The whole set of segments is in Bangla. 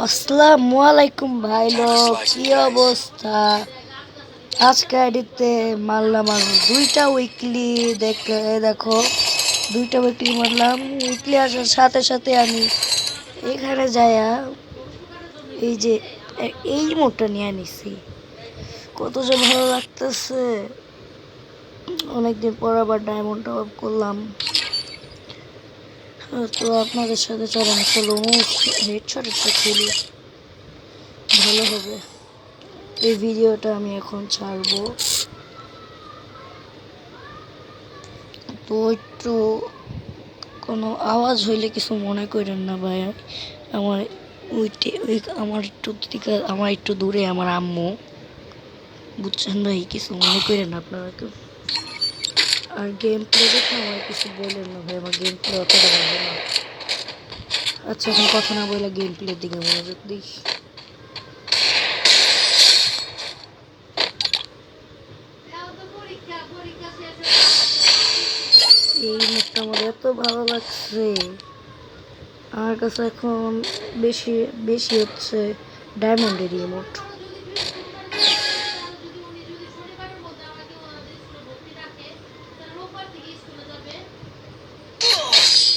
আসসালামু আলাইকুম ভাই লোক, কি অবস্থা? আজকে আইডিতে মারলাম আর দুইটা উইকলি। দেখো, দুইটা উইকলি মারলাম। উইকলি আসার সাথে সাথে আমি এখানে যাইয়া এই যে এই মোটটা নিয়ে নিছি। কত যে ভালো লাগতেছে। অনেকদিন পর আবার ডায়মন্ড টপ আপ করলাম। তো আপনাদের সাথে চলেন একটা লোমস হেডশট একটা খেলি, ভালো হবে। এই ভিডিওটা আমি এখন ছাড়বো, তো একটু কোনো আওয়াজ হইলে কিছু মনে করেন না ভাই। আমার আমার একটু দূরে আমার আম্মু, বুঝছেন ভাই, কিছু মনে করেন না আপনারা কেউ। আর গেম প্লে দেখে আমার কিছু বলেন না ভাই, আমার গেম প্লে অতটা ভালো না। আচ্ছা, এখন কথা না বলে গেম প্লের দিকে মনোযোগ দিই। এই মুখটা আমার এত ভালো লাগছে। আমার কাছে এখন বেশি বেশি হচ্ছে ডায়মন্ডের ইমোট।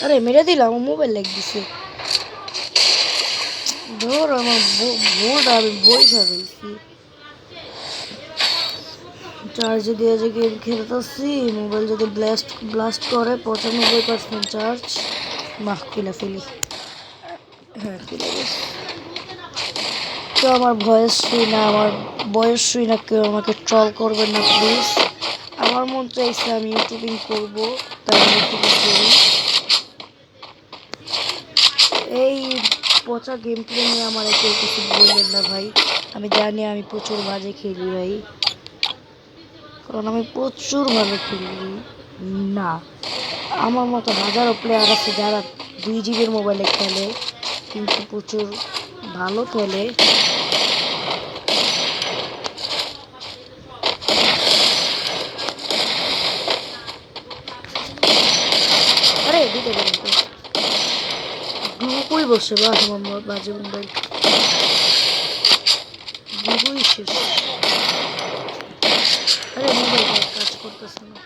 আরে মেরে দিলাম, মোবাইল লেগ দিছে। ধর আমার বোর্ড, আমি বই ফেলেছি। চার্জে দিয়ে যে গেম খেলতেছি, মোবাইল যদি ব্লাস্ট করে 95% চার্জ। বাহ, খুলে ফেলি। হ্যাঁ, খুলে গেছে। কেউ আমার ভয়েস শুই না, আমার বয়স শুই না, কেউ আমাকে ট্রল করবেন না প্লিজ। আমার মন চাইছে আমি ইউটিউবিং করবো, তাই আমি ইউটিউবিং করি। এই পচা গেম প্লে নিয়ে আমার কেউ কিছু বললেন না ভাই। আমি জানি আমি প্রচুর বাজে খেলি ভাই, কারণ আমি প্রচুর ভালো খেলি না। আমার মতো হাজারো প্লেয়ার আছে যারা 2 জিবির মোবাইলে খেলে, কিন্তু প্রচুর ভালো খেলে। আরে দিতে পারেন তো, গ্রুপই বসে বা আমার বাজে মোবাইল, গ্রুপই শেষ। আরে মোবাইল কাজ করতেছে না।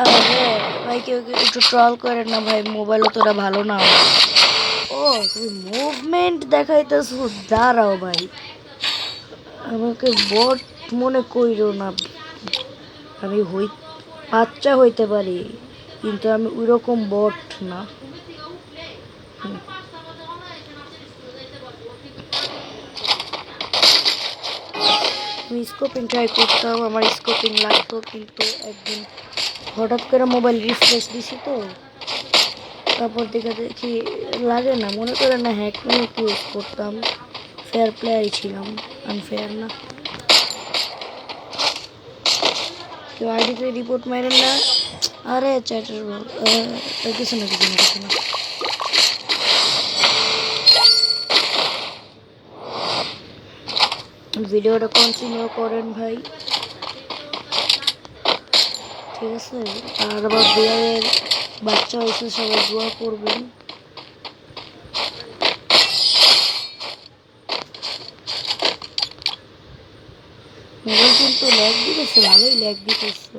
আরে ভাই, কেউ কেউ একটু ট্রল করেন না ভাই, মোবাইল অতটা ভালো না। ও, তুমি মুভমেন্ট দেখাইতেছো? দাঁড়াও ভাই, আমাকে বট মনে কইরো না। আমি বাচ্চা হইতে পারি, কিন্তু আমি ওইরকম বট না। আমি স্কোপিং ট্রাই করতাম, আমার স্কোপিং লাগতো, কিন্তু একদিন হঠাৎ করে মোবাইল রিফ্রেশ দিছি, তো তারপর দেখি লাগে না। মনে করে না হ্যাক নিয়ে ইউজ করতাম, ফেয়ার প্লেয়ারই ছিলাম, আনফেয়ার না। কেউ আইডিতে রিপোর্ট মারেন না। আরে চ্যাটার বল, কিছু না কিছু না কিছু না। ভিডিওটা কন্টিনিউ করেন ভাই, ঠিক আছে? আর আবার বিয়ারের বাচ্চা হয়েছে, সবাই দোয়া করবেন। মোবাইল কিন্তু ল্যাগ দিতেছে, ভালোই ল্যাগ দিতেছে।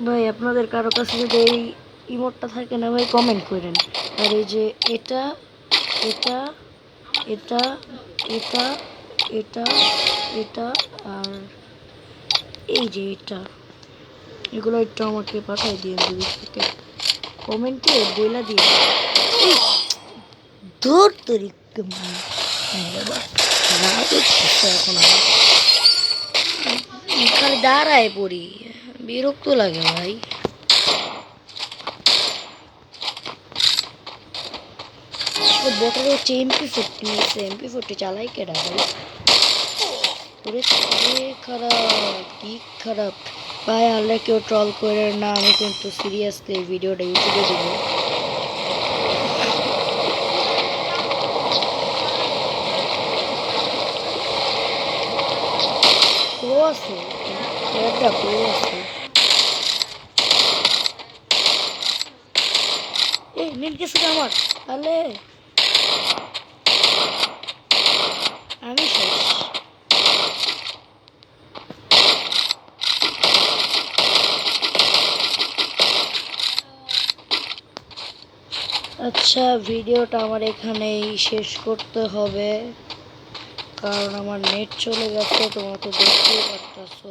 ভাই, আপনাদের কারো কাছে যদি এই ইমোটটা থাকে না ভাই, কমেন্ট করেন। আর এই যে এটা এটা এটা এটা এটা এটা আর এই যে এগুলো একটু আমাকে পাঠাই দিয়ে যদি থাকে কমেন্টে বইলা দিয়ে। ধর তরি এখন খালি দাঁড়ায় পড়ি, বিরক্ত লাগে ভাই। বটের হচ্ছে MP40 নিচ্ছে, MP40 চালাই কেডা ভাই? ওরে খারাপ, কি খারাপ ভাই। আল্লাহ কেউ ট্রল করে না, আমি কিন্তু সিরিয়াসলি এই ভিডিওটা ইউটিউবে দেবো। আছে, একটা প্রো আছে। এই নেট গেছে তো আমার, তাহলে আমি শেষ। আচ্ছা, ভিডিওটা আমার এখানেই শেষ করতে হবে, কারণ আমার নেট চলে গেছে, তোমরা তো দেখতেই পারতেছো।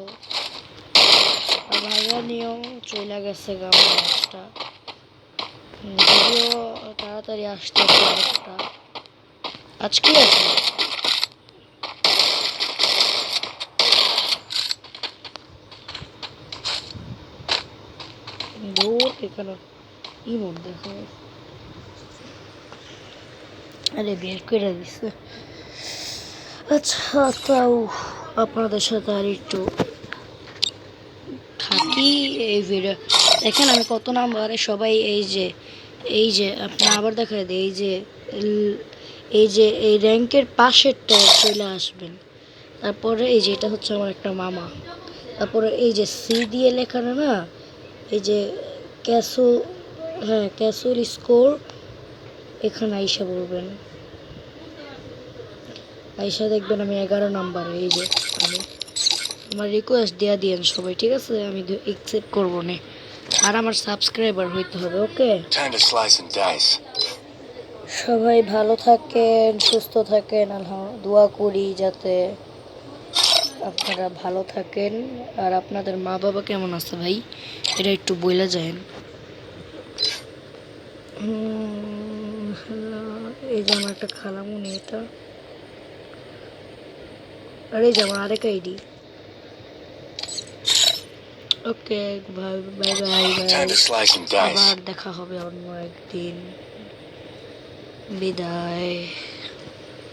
আর ভাইয়া নিয়েও চলে গেছে আমার ম্যাচটা। ভিডিও তাড়াতাড়ি আসতেছে একটা। আজকে আছে দূর এখানে ইমোট দেখো। আরে বের করে দিছে। আচ্ছা, তাও আপনাদের সাথে আর একটু থাকি এই ভিডিও। দেখেন আমি কত নাম্বারে, সবাই এই যে আপনি আবার দেখা দেয়, এই র্যাঙ্কের পাশেরটা চলে আসবেন। তারপরে এই যে এটা হচ্ছে আমার একটা মামা। তারপরে এই যে সি দিয়ে লেখানো না, এই যে ক্যাসো, হ্যাঁ ক্যাসোর স্কোর, এখানে আইসা বলবেন। আইসা দেখবেন আমি 11 নাম্বারে। এই যে আমি আমার রিকোয়েস্ট দেওয়া দিয়েন সবাই, ঠিক আছে? আমি একসেপ্ট করবো না। আর আমার সাবস্ক্রাইবার হইতে হবে, ওকে? সবাই ভালো থাকেন, সুস্থ থাকেন, দোয়া করি যাতে আপনারা ভালো থাকেন। আর আপনাদের মা বাবা কেমন আছে ভাই, এটা একটু বইলা যায়েন। এই যে আমার একটা খালামুনি, এটা আর এই যে আমার আরেক আইডি। ওকে, বাই বাই বাই বাই, আবার দেখা হবে অন্য একদিন। বিদায়।